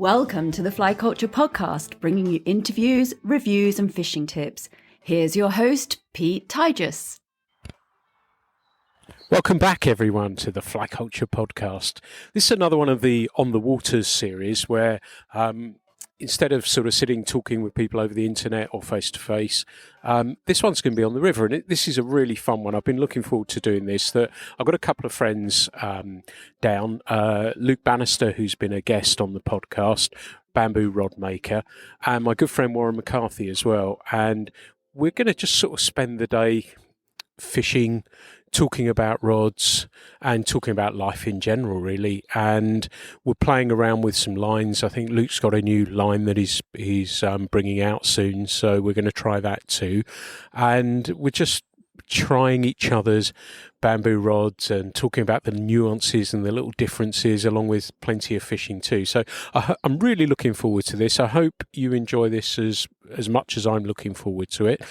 Welcome to the Fly Culture Podcast, bringing you interviews, reviews and fishing tips. Here's your host, Pete Tigus. Welcome back, everyone, to the Fly Culture Podcast. This is another one of the On the Waters series where instead of sort of sitting talking with people over the internet or face-to-face, this one's going to be on the river. And this is a really fun one. I've been looking forward to doing this. I've got a couple of friends down. Luke Bannister, who's been a guest on the podcast, bamboo rod maker, and my good friend Warren McCarthy as well. And we're going to just sort of spend the day fishing, talking about rods and talking about life in general, really. And we're playing around with some lines. I think Luke's got a new line that he's bringing out soon, so we're going to try that too. And we're just trying each other's bamboo rods and talking about the nuances and the little differences, along with plenty of fishing too. So I'm really looking forward to this. I hope you enjoy this as much as I'm looking forward to it.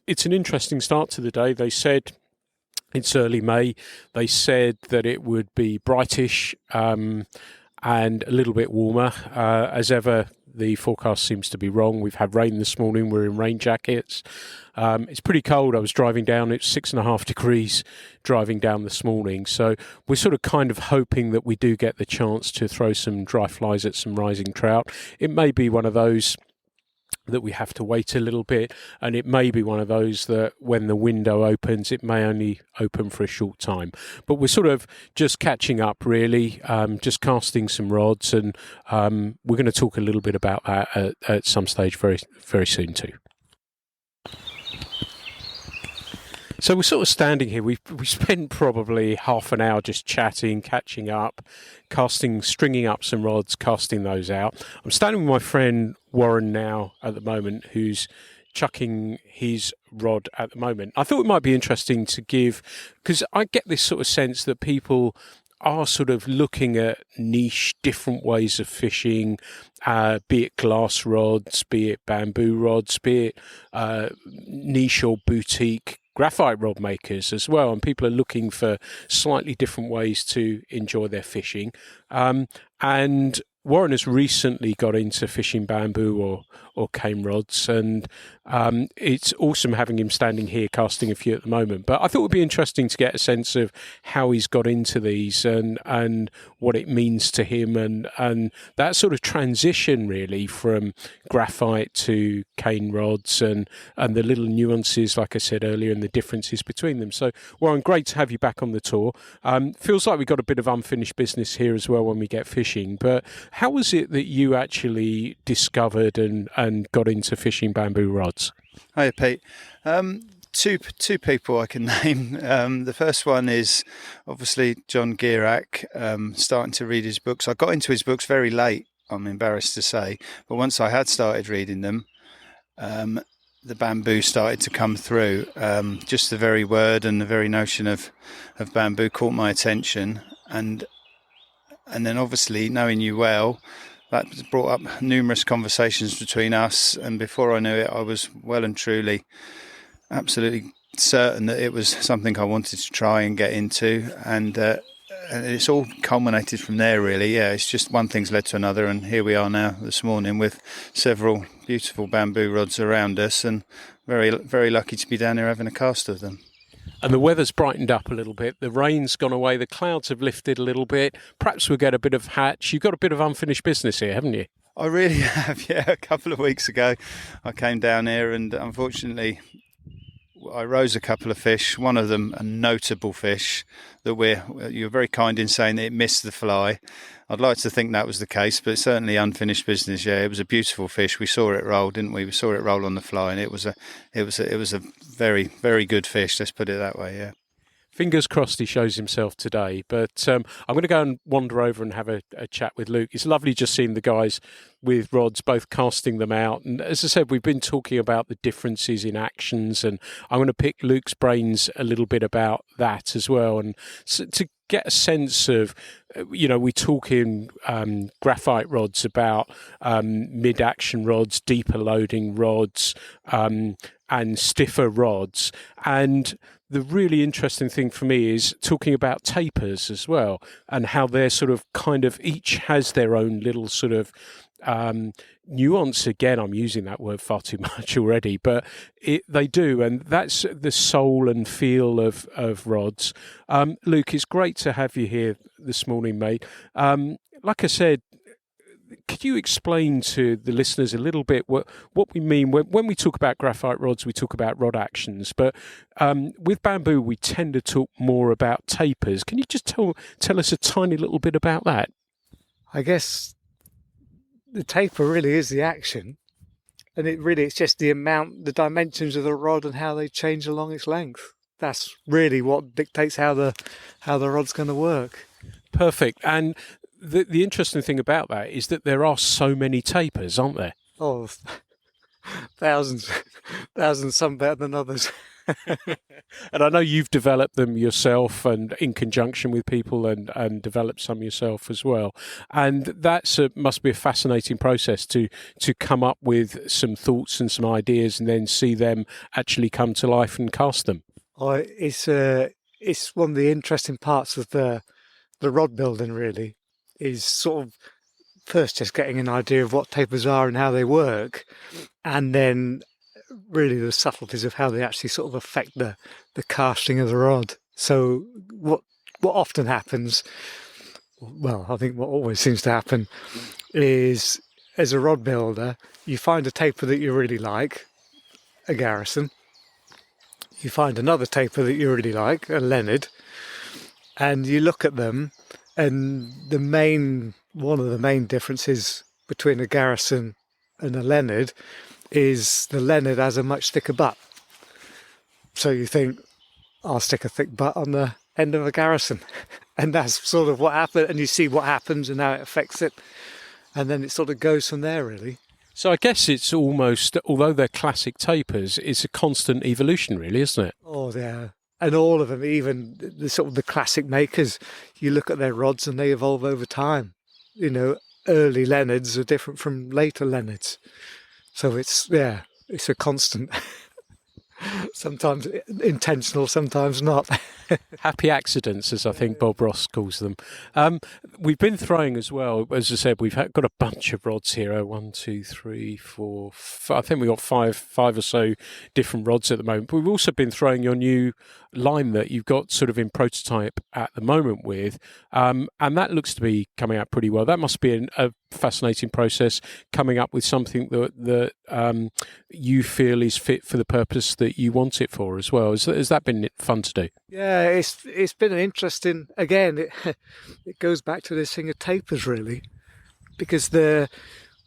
It's an interesting start to the day. They said it's early May. They said that it would be brightish and a little bit warmer. As ever, the forecast seems to be wrong. We've had rain this morning. We're in rain jackets. It's pretty cold. I was driving down. It's 6.5 degrees driving down this morning. So we're sort of kind of hoping that we do get the chance to throw some dry flies at some rising trout. It may be one of those that we have to wait a little bit, and it may be one of those that when the window opens, it may only open for a short time. But we're sort of just catching up, really, just casting some rods, and we're going to talk a little bit about that at some stage very, very soon too. So we're sort of standing here. We spent probably half an hour just chatting, catching up, stringing up some rods, casting those out. I'm standing with my friend Warren now at the moment, who's chucking his rod at the moment. I thought it might be interesting to give, because I get this sort of sense that people are sort of looking at niche, different ways of fishing, be it glass rods, be it bamboo rods, be it niche or boutique graphite rod makers as well, and people are looking for slightly different ways to enjoy their fishing. And Warren has recently got into fishing bamboo or cane rods, and it's awesome having him standing here casting a few at the moment. But I thought it would be interesting to get a sense of how he's got into these and what it means to him, and that sort of transition really from graphite to cane rods and the little nuances, like I said earlier, and the differences between them. So Warren, great to have you back on the tour. Feels like we've got a bit of unfinished business here as well when we get fishing, but how was it that you actually discovered and got into fishing bamboo rods? Hi, Pete. Two people I can name. The first one is obviously John Gierak, starting to read his books. I got into his books very late, I'm embarrassed to say, but once I had started reading them, the bamboo started to come through. Just the very word and the very notion of bamboo caught my attention, and then obviously knowing you well, that brought up numerous conversations between us, and before I knew it, I was well and truly absolutely certain that it was something I wanted to try and get into, and it's all culminated from there, really. Yeah, it's just one thing's led to another, and here we are now this morning with several beautiful bamboo rods around us, and very, very lucky to be down here having a cast of them. And the weather's brightened up a little bit. The rain's gone away. The clouds have lifted a little bit. Perhaps we'll get a bit of hatch. You've got a bit of unfinished business here, haven't you? I really have, yeah. A couple of weeks ago, I came down here and unfortunately I rose a couple of fish, one of them a notable fish that you're very kind in saying that it missed the fly. I'd like to think that was the case, but it's certainly unfinished business. Yeah, it was a beautiful fish. We saw it roll, didn't we? We saw it roll on the fly, and it was a very, very good fish. Let's put it that way. Yeah. Fingers crossed he shows himself today. But I'm going to go and wander over and have a chat with Luke. It's lovely just seeing the guys with rods, both casting them out. And as I said, we've been talking about the differences in actions, and I'm going to pick Luke's brains a little bit about that as well. And so to get a sense of, we talk in graphite rods about mid-action rods, deeper loading rods, and stiffer rods. And the really interesting thing for me is talking about tapers as well, and how they're sort of kind of each has their own little sort of nuance. Again, I'm using that word far too much already, but they do, and that's the soul and feel of rods. Luke, it's great to have you here this morning, mate. Like I said, could you explain to the listeners a little bit what we mean when we talk about graphite rods? We talk about rod actions, but with bamboo, we tend to talk more about tapers. Can you just tell us a tiny little bit about that? I guess the taper really is the action, and it's just the dimensions of the rod and how they change along its length. That's really what dictates how the rod's going to work. Perfect. And the interesting thing about that is that there are so many tapers, aren't there? Oh, thousands, some better than others. And I know you've developed them yourself and in conjunction with people and developed some yourself as well. And that's must be a fascinating process to come up with some thoughts and some ideas and then see them actually come to life and cast them. Oh, it's one of the interesting parts of the rod building, really, is sort of first just getting an idea of what tapers are and how they work, and then really the subtleties of how they actually sort of affect the casting of the rod. So what often happens, well, I think what always seems to happen is, as a rod builder, you find a taper that you really like, a Garrison. You find another taper that you really like, a Leonard, and you look at them, and one of the main differences between a Garrison and a Leonard is the Leonard has a much thicker butt. So you think, I'll stick a thick butt on the end of a Garrison. And that's sort of what happened, and you see what happens and how it affects it. And then it sort of goes from there, really. So I guess it's almost, although they're classic tapers, it's a constant evolution, really, isn't it? Oh, yeah. And all of them, even the sort of the classic makers, you look at their rods and they evolve over time. You know, early Leonards are different from later Leonards. So it's a constant. Sometimes intentional, sometimes not. Happy accidents, as I think Bob Ross calls them. We've been throwing as well, as I said, we've got a bunch of rods here. 1, 2, 3, 4, 5. I think we've got five or so different rods at the moment. But we've also been throwing your new line that you've got sort of in prototype at the moment with, and that looks to be coming out pretty well. That must be a fascinating process, coming up with something that you feel is fit for the purpose that you want it for as well. Has that been fun to do? Yeah, it's been an interesting. Again, it goes back to this thing of tapers, really, because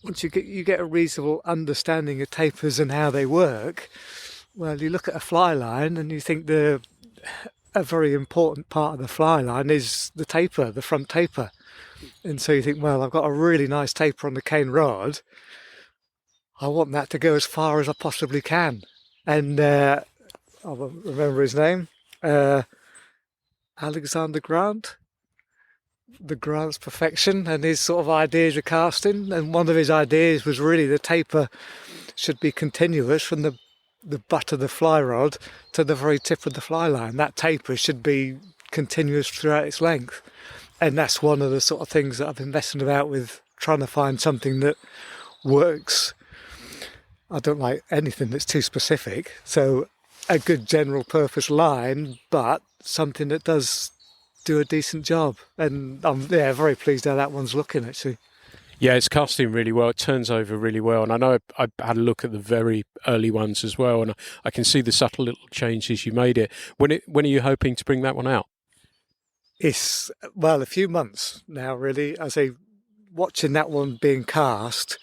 once you get a reasonable understanding of tapers and how they work, well, you look at a fly line and you think a very important part of the fly line is the taper, the front taper. And so you think, well, I've got a really nice taper on the cane rod. I want that to go as far as I possibly can. And I won't remember his name. Alexander Grant, the Grant's Perfection, and his sort of ideas of casting. And one of his ideas was really the taper should be continuous from the butt of the fly rod to the very tip of the fly line. That taper should be continuous throughout its length. And that's one of the sort of things that I've been messing about with, trying to find something that works. I don't like anything that's too specific. So a good general purpose line, but something that does do a decent job. And I'm very pleased how that one's looking, actually. Yeah, it's casting really well. It turns over really well. And I know I had a look at the very early ones as well, and I can see the subtle little changes you made it. When are you hoping to bring that one out? It's, well, a few months now, really. I say, watching that one being cast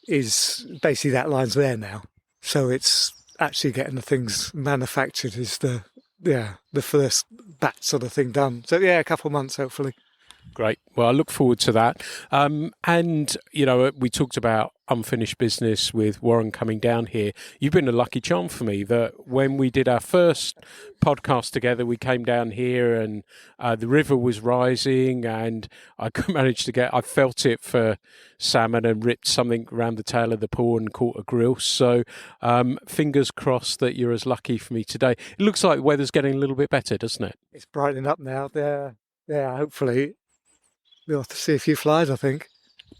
is basically that line's there now. So it's actually getting the things manufactured is the first batch sort of thing done. So yeah, a couple of months, hopefully. Great. Well, I look forward to that. And, we talked about unfinished business with Warren coming down here. You've been a lucky charm for me that when we did our first podcast together, we came down here and the river was rising and I I felt it for salmon and ripped something around the tail of the pool and caught a grill. So fingers crossed that you're as lucky for me today. It looks like the weather's getting a little bit better, doesn't it? It's brightening up now. Yeah, hopefully we'll have to see a few flies, I think.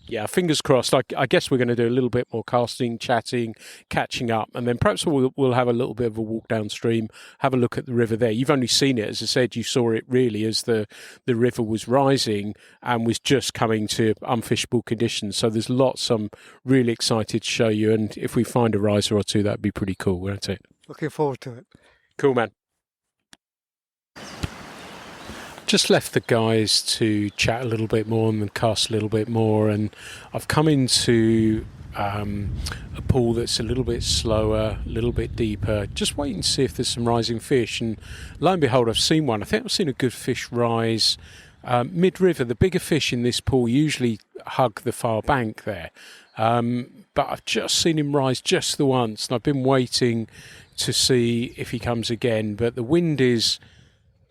Yeah, fingers crossed. I guess we're going to do a little bit more casting, chatting, catching up, and then perhaps we'll have a little bit of a walk downstream, have a look at the river there. You've only seen it, as I said, you saw it really as the river was rising and was just coming to unfishable conditions. So there's lots I'm really excited to show you, and if we find a riser or two, that'd be pretty cool, won't it? Looking forward to it. Cool, man. Just left the guys to chat a little bit more and cast a little bit more, and I've come into a pool that's a little bit slower, a little bit deeper, just waiting to see if there's some rising fish, and lo and behold I've seen one. I think I've seen a good fish rise mid-river. The bigger fish in this pool usually hug the far bank there, but I've just seen him rise just the once, and I've been waiting to see if he comes again, but the wind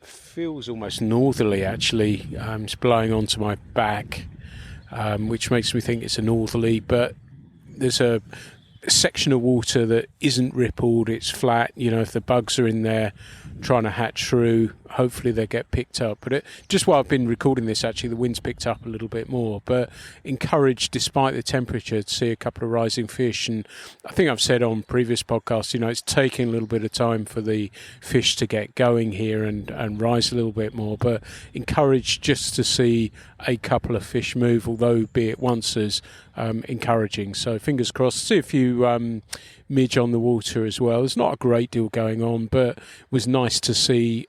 feels almost northerly actually. It's blowing onto my back, which makes me think it's a northerly, but there's a section of water that isn't rippled, it's flat. If the bugs are in there trying to hatch through, hopefully they get picked up. But just while I've been recording this, actually the wind's picked up a little bit more, but encouraged despite the temperature to see a couple of rising fish. And I think I've said on previous podcasts, it's taking a little bit of time for the fish to get going here and rise a little bit more, but encouraged just to see a couple of fish move, although be it once as encouraging. So fingers crossed. See a few midge on the water as well. There's not a great deal going on, but it was nice to see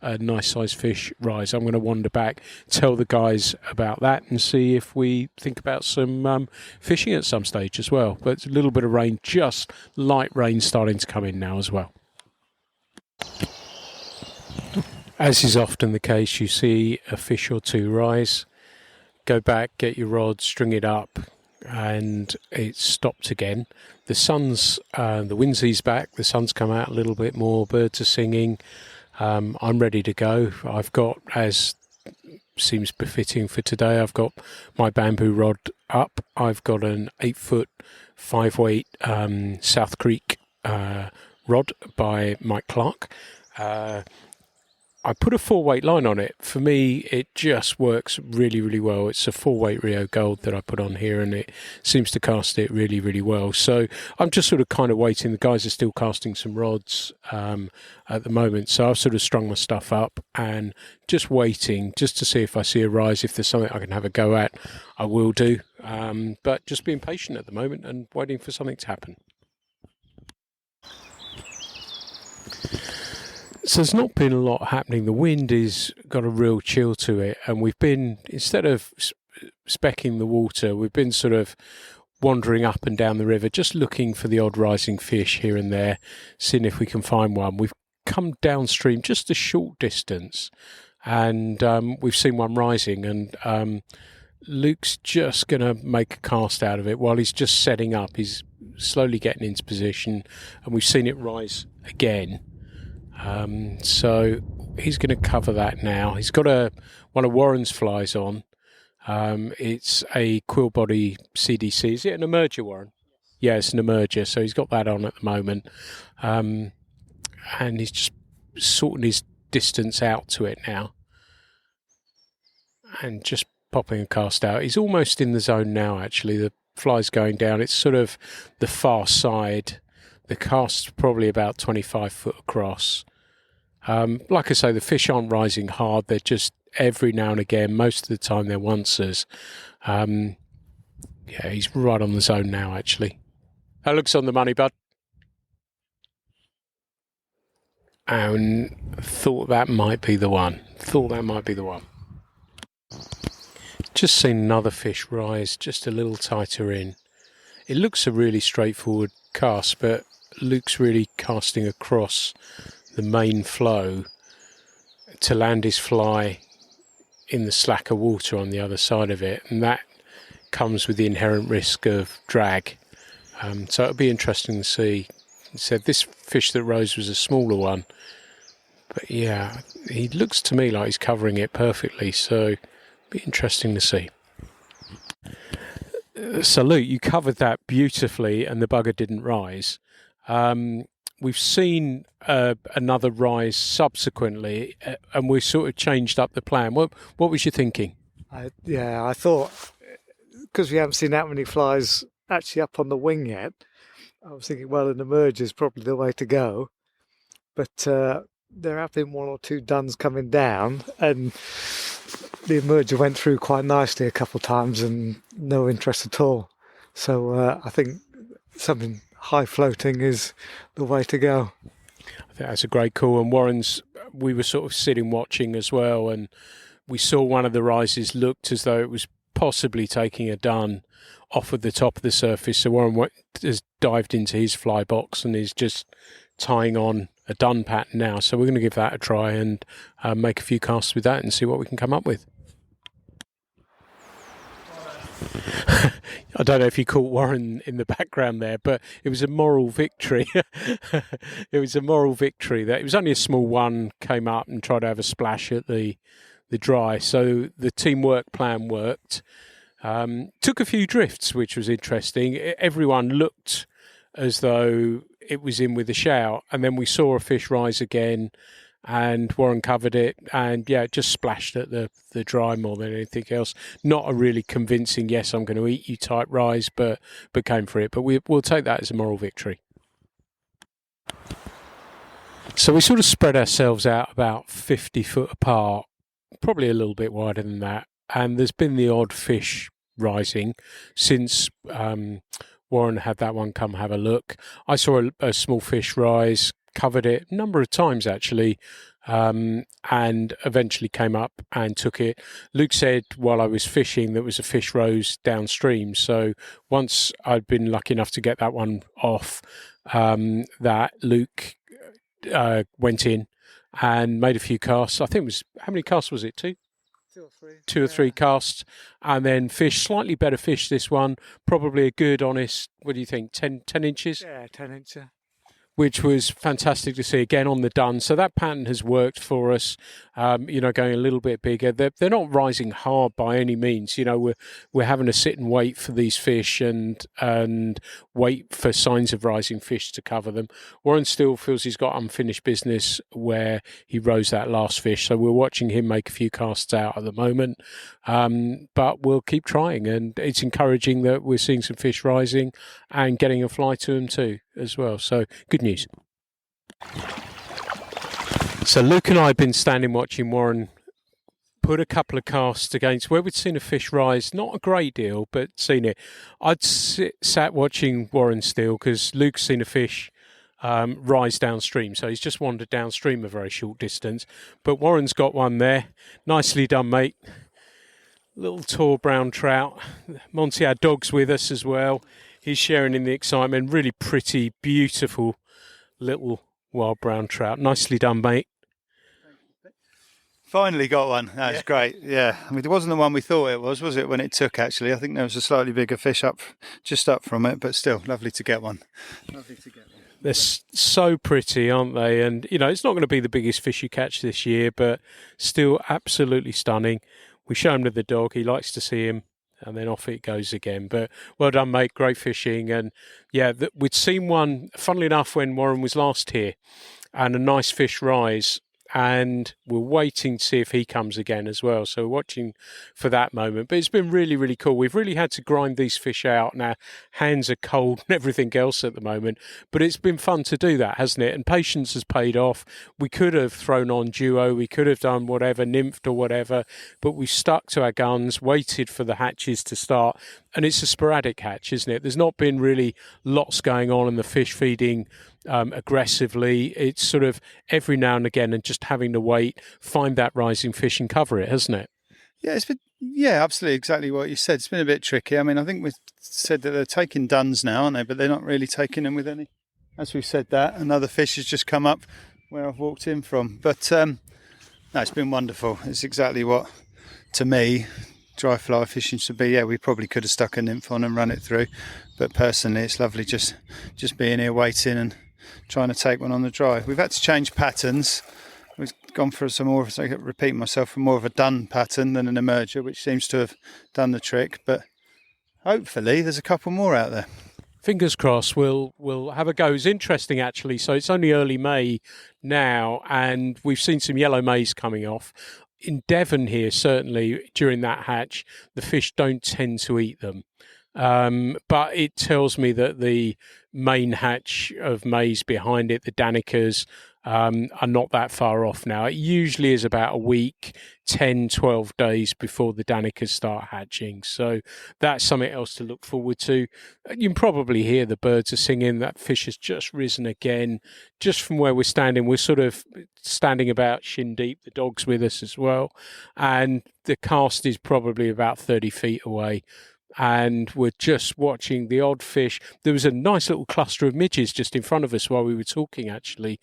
a nice sized fish rise. I'm going to wander back, tell the guys about that and see if we think about some fishing at some stage as well. But it's a little bit of rain, just light rain starting to come in now as well. As is often the case, you see a fish or two rise, go back, get your rod, string it up, and it's stopped again. The wind's eased back, the sun's come out a little bit more, birds are singing. I'm ready to go. I've got, as seems befitting for today, I've got my bamboo rod up. I've got an 8-foot 5-weight South Creek rod by Mike Clark. I put a 4-weight line on it. For me, it just works really, really well. It's a 4-weight Rio Gold that I put on here, and it seems to cast it really, really well. So I'm just sort of kind of waiting. The guys are still casting some rods at the moment. So I've sort of strung my stuff up and just waiting just to see if I see a rise. If there's something I can have a go at, I will do. But just being patient at the moment and waiting for something to happen. So there's not been a lot happening. The wind has got a real chill to it, and we've been, instead of specking the water, we've been sort of wandering up and down the river, just looking for the odd rising fish here and there, seeing if we can find one. We've come downstream just a short distance, and we've seen one rising, and Luke's just going to make a cast out of it while he's just setting up. He's slowly getting into position, and we've seen it rise again. So he's going to cover that now. He's got one of Warren's flies on. It's a quill body CDC. Is it an emerger, Warren? Yeah, it's an emerger. So he's got that on at the moment. And he's just sorting his distance out to it now. And just popping a cast out. He's almost in the zone now, actually. The fly's going down. It's sort of the far side. The cast's probably about 25 foot across. Like I say, the fish aren't rising hard. They're just every now and again, most of the time they're oncers. Yeah, he's right on the zone now, actually. That looks on the money, bud. And thought that might be the one. Just seen another fish rise just a little tighter in. It looks a really straightforward cast, but Luke's really casting across the main flow to land his fly in the slacker water on the other side of it, and that comes with the inherent risk of drag. So it'll be interesting to see. He said this fish that rose was a smaller one, but yeah, he looks to me like he's covering it perfectly, so it'll be interesting to see. So Luke, you covered that beautifully, and the bugger didn't rise. We've seen another rise subsequently, and we sort of changed up the plan. What was you thinking? I thought, because we haven't seen that many flies actually up on the wing yet, I was thinking, well, an emerge is probably the way to go. But there have been one or two duns coming down, and the emerger went through quite nicely a couple of times and no interest at all. So I think something high floating is the way to go. I think that's a great call. And we were sort of sitting watching as well, and we saw one of the rises looked as though it was possibly taking a dun off of the top of the surface. So Warren has dived into his fly box and is just tying on a dun pattern now. So we're going to give that a try and make a few casts with that and see what we can come up with. I don't know if you caught Warren in the background there, but it was a moral victory. It was a moral victory. That it was only a small one, came up and tried to have a splash at the dry. So the teamwork plan worked. Took a few drifts, which was interesting. Everyone looked as though it was in with a shout, and then we saw a fish rise again, and Warren covered it, and it just splashed at the dry more than anything else. Not a really convincing yes, I'm going to eat you type rise, but came for it. But we'll take that as a moral victory. So we sort of spread ourselves out about 50 foot apart, probably a little bit wider than that, and there's been the odd fish rising since Warren had that one come have a look. I saw a small fish rise, covered it a number of times actually, and eventually came up and took it. Luke said while I was fishing there was a fish rose downstream, so once I'd been lucky enough to get that one off, that Luke went in and made a few casts. I think it was, how many casts was it? Two or three casts, and then fish, slightly better fish this one, probably a good honest, what do you think, 10 inches? Yeah, 10 inches. Which was fantastic to see again on the dun. So that pattern has worked for us, going a little bit bigger. They're not rising hard by any means. We're having to sit and wait for these fish and wait for signs of rising fish to cover them. Warren still feels he's got unfinished business where he rose that last fish. So we're watching him make a few casts out at the moment. But we'll keep trying, and it's encouraging that we're seeing some fish rising and getting a fly to them too as well. So good news. So Luke and I have been standing watching Warren put a couple of casts against where we'd seen a fish rise, not a great deal, but seen it. I'd sat watching Warren still because Luke's seen a fish rise downstream, so he's just wandered downstream a very short distance. But Warren's got one there. Nicely done, mate. Little tall brown trout. Monty, our dog's with us as well. He's sharing in the excitement. Really pretty, beautiful little wild brown trout. Nicely done, mate. Finally got one. That was great. Yeah. I mean, it wasn't the one we thought it was it, when it took, actually? I think there was a slightly bigger fish just up from it, but still, lovely to get one. They're so pretty, aren't they? And, it's not going to be the biggest fish you catch this year, but still absolutely stunning. We show him to the dog. He likes to see him. And then off it goes again. But well done, mate. Great fishing. And we'd seen one, funnily enough, when Warren was last here, and a nice fish rise. And we're waiting to see if he comes again as well. So we're watching for that moment. But it's been really, really cool. We've really had to grind these fish out. Now, hands are cold and everything else at the moment. But it's been fun to do that, hasn't it? And patience has paid off. We could have thrown on duo. We could have done whatever, nymphed or whatever. But we stuck to our guns, waited for the hatches to start. And it's a sporadic hatch, isn't it? There's not been really lots going on in the fish feeding aggressively. It's sort of every now and again and just having to wait, find that rising fish and cover it, hasn't it? Yeah, it's been, absolutely exactly what you said. It's been a bit tricky. I mean, I think we said that they're taking duns now, aren't they? But they're not really taking them with any. As we've said that, another fish has just come up where I've walked in from. But no, it's been wonderful. It's exactly what to me, dry fly fishing should be, we probably could have stuck a nymph on and run it through, but personally it's lovely just being here waiting and trying to take one on the dry. We've had to change patterns. We've gone for some more, so I keep repeating myself, for more of a done pattern than an emerger, which seems to have done the trick, but hopefully there's a couple more out there. Fingers crossed we'll have a go. It's interesting actually, so it's only early May now and we've seen some yellow maize coming off. In Devon here, certainly during that hatch, the fish don't tend to eat them. But it tells me that the main hatch of maize behind it, the Danicas, are not that far off now. It usually is about a week, 10, 12 days before the Danicas start hatching. So that's something else to look forward to. You can probably hear the birds are singing. That fish has just risen again. Just from where we're standing, we're sort of standing about shin deep. The dog's with us as well. And the cast is probably about 30 feet away. And we're just watching the odd fish. There was a nice little cluster of midges just in front of us while we were talking, actually.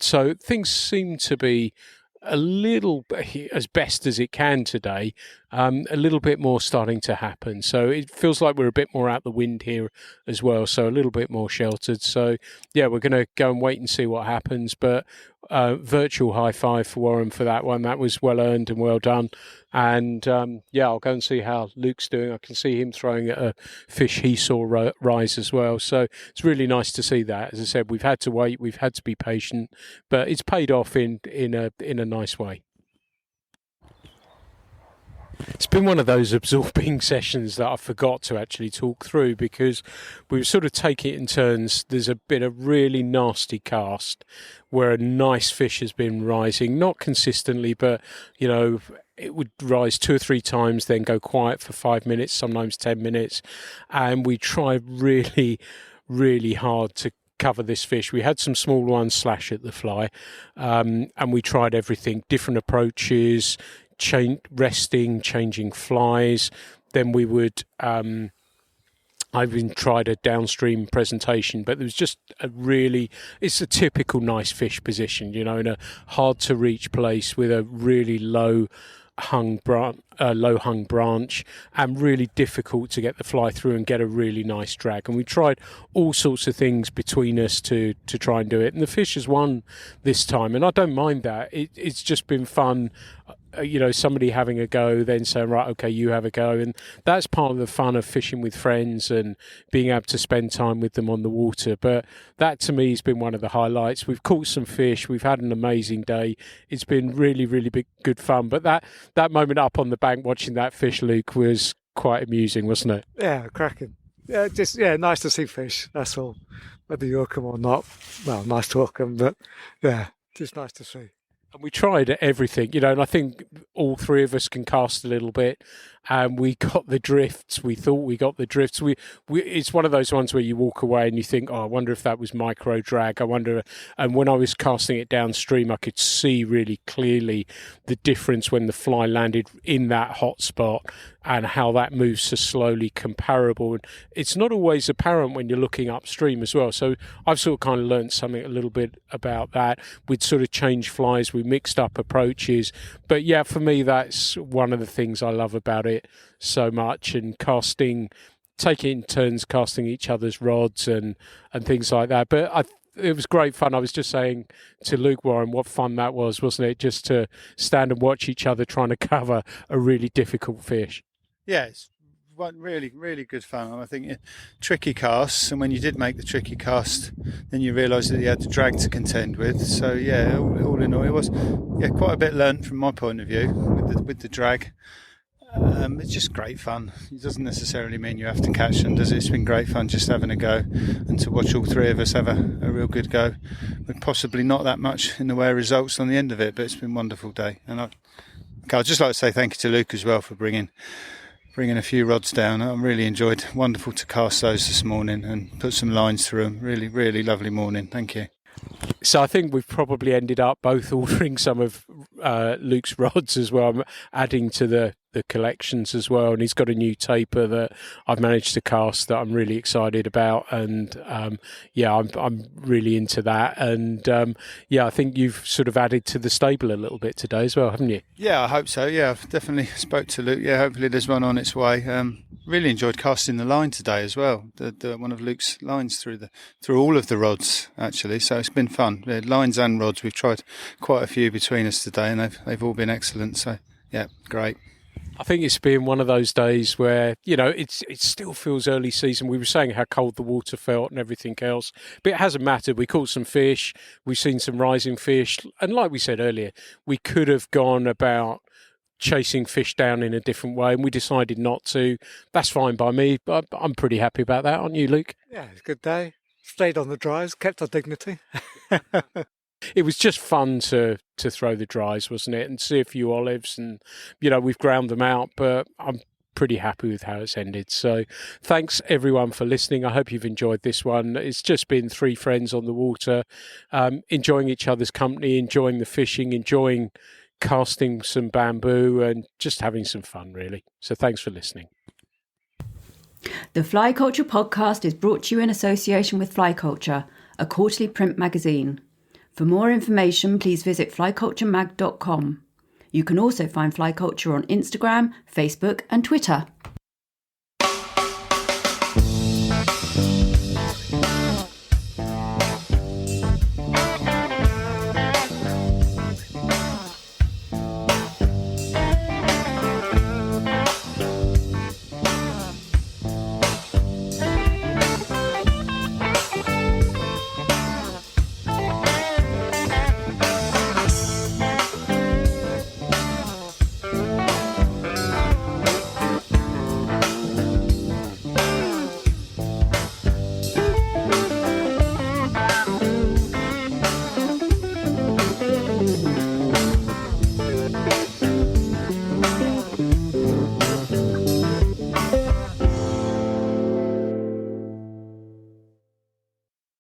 So things seem to be a little, as best as it can today, a little bit more starting to happen. So it feels like we're a bit more out the wind here as well, so a little bit more sheltered. So, yeah, we're going to go and wait and see what happens. But virtual high five for Warren for that one. That was well earned and well done. And, I'll go and see how Luke's doing. I can see him throwing at a fish he saw rise as well. So it's really nice to see that. As I said, we've had to wait. We've had to be patient. But it's paid off in a nice way. It's been one of those absorbing sessions that I forgot to actually talk through because we were sort of taking it in turns. There's been a really nasty cast where a nice fish has been rising, not consistently, but, it would rise 2 or 3 times, then go quiet for 5 minutes, sometimes 10 minutes. And we tried really, really hard to cover this fish. We had some small ones slash at the fly, and we tried everything, different approaches, resting, changing flies. Then we would I've even tried a downstream presentation, but there was just it's a typical nice fish position, in a hard to reach place with a really low hung branch, and really difficult to get the fly through and get a really nice drag. And we tried all sorts of things between us to try and do it. And the fish has won this time, and I don't mind that. It's just been fun. Somebody having a go, then saying, right, okay, you have a go. And that's part of the fun of fishing with friends and being able to spend time with them on the water. But that to me has been one of the highlights. We've caught some fish. We've had an amazing day. It's been really, really good fun. But that moment up on the bank watching that fish, Luke, was quite amusing, wasn't it? Yeah, cracking. Yeah, nice to see fish, that's all. Whether you hook them or not, well, nice to hook them, but yeah, just nice to see. And we tried everything, and I think all three of us can cast a little bit, and we got the drifts. We thought we got the drifts. It's one of those ones where you walk away and you think, I wonder if that was micro drag. I wonder. And when I was casting it downstream, I could see really clearly the difference when the fly landed in that hot spot and how that moves so slowly, comparable. And it's not always apparent when you're looking upstream as well. So I've sort of kind of learned something a little bit about that. We'd sort of changed flies. We mixed up approaches. But yeah, for me, that's one of the things I love about it so much. And casting, taking in turns, casting each other's rods and things like that. But it was great fun. I was just saying to Luke, Warren, what fun that was, wasn't it? Just to stand and watch each other trying to cover a really difficult fish. Yeah, it's really, really good fun. I think tricky casts, and when you did make the tricky cast, then you realised that you had the drag to contend with. So yeah, all in all, it was quite a bit learnt from my point of view with the drag. It's just great fun. It doesn't necessarily mean you have to catch them, does it? It's been great fun just having a go and to watch all three of us have a real good go. With possibly not that much in the way of results on the end of it, but it's been a wonderful day. And I'd just like to say thank you to Luke as well for bringing a few rods down. I really enjoyed. Wonderful to cast those this morning and put some lines through them. Really, really lovely morning. Thank you. So I think we've probably ended up both ordering some of Luke's rods as well, adding to the the collections as well. And he's got a new taper that I've managed to cast that I'm really excited about. And I'm really into that. And I think you've sort of added to the stable a little bit today as well, haven't you? Yeah, I hope so. Yeah, I've definitely spoke to Luke. Yeah, hopefully there's one on its way. Really enjoyed casting the line today as well. The one of Luke's lines through all of the rods actually. So it's been fun. Lines and rods. We've tried quite a few between us today, and they've all been excellent. So yeah, great. I think it's been one of those days where, it still feels early season. We were saying how cold the water felt and everything else, but it hasn't mattered. We caught some fish. We've seen some rising fish. And like we said earlier, we could have gone about chasing fish down in a different way, and we decided not to. That's fine by me, but I'm pretty happy about that, aren't you, Luke? Yeah, it's a good day. Stayed on the dries, kept our dignity. It was just fun to throw the dries, wasn't it? And see a few olives, and we've ground them out, but I'm pretty happy with how it's ended. So thanks everyone for listening. I hope you've enjoyed this one. It's just been three friends on the water, enjoying each other's company, enjoying the fishing, enjoying casting some bamboo, and just having some fun, really. So thanks for listening. The Fly Culture podcast is brought to you in association with Fly Culture, a quarterly print magazine. For more information, please visit flyculturemag.com. You can also find Fly Culture on Instagram, Facebook and Twitter.